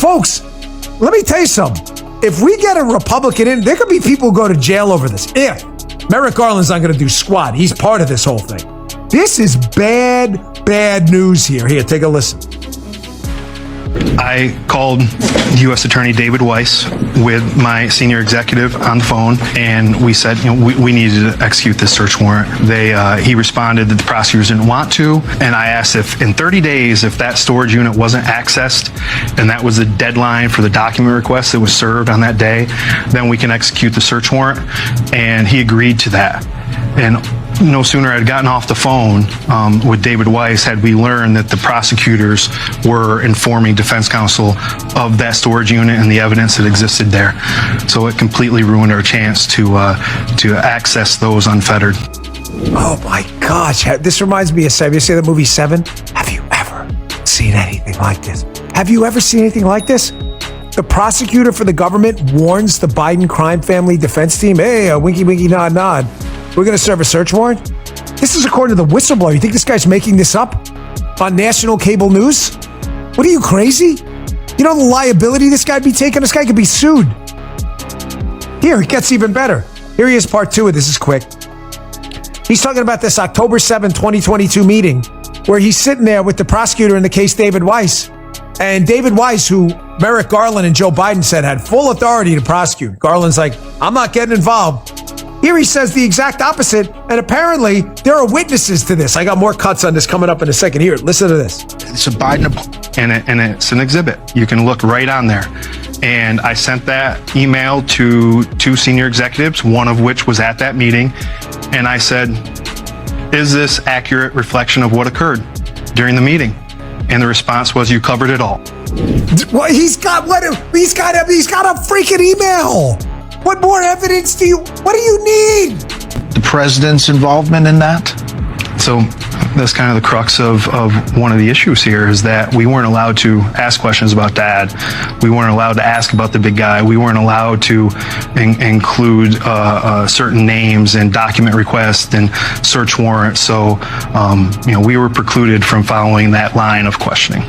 Folks, let me tell you something. If we get a Republican in, there could be people who go to jail over this. If Merrick Garland's not going to do squat, he's part of this whole thing. This is bad news here. Here, take a listen. I called U.S. Attorney David Weiss with my senior executive on the phone, and we said, we needed to execute this search warrant. He responded that the prosecutors didn't want to, and I asked if in 30 days, if that storage unit wasn't accessed, and that was the deadline for the document request that was served on that day, then we can execute the search warrant, and he agreed to that. And no sooner had gotten off the phone with David Weiss had we learned that the prosecutors were informing defense counsel of that storage unit and the evidence that existed there. So it completely ruined our chance to access those unfettered. Oh my gosh, this reminds me of Seven. You see the movie Seven? Have you ever seen anything like this? Have you ever seen anything like this? The prosecutor for the government warns the Biden crime family defense team, hey, winky, winky, nod, nod. We're going to serve a search warrant? This is according to the whistleblower. You think this guy's making this up on national cable news? What are you, crazy? You know the liability this guy'd be taking? This guy could be sued. Here, it gets even better. Here he is, part two of this is quick. He's talking about this October 7, 2022 meeting where he's sitting there with the prosecutor in the case, David Weiss. And David Weiss, who Merrick Garland and Joe Biden said had full authority to prosecute. Garland's like, I'm not getting involved. Here he says the exact opposite, and apparently there are witnesses to this. I got more cuts on this coming up in a second. Here, listen to this. It's a Biden, and it's an exhibit. You can look right on there. And I sent that email to two senior executives, one of which was at that meeting, and I said, is this accurate reflection of what occurred during the meeting? And the response was, you covered it all. Well, he's got a freaking email. What more evidence what do you need? The president's involvement in that? So that's kind of the crux of one of the issues here is that we weren't allowed to ask questions about Dad. We weren't allowed to ask about the big guy. We weren't allowed to include certain names and document requests and search warrants. So, we were precluded from following that line of questioning.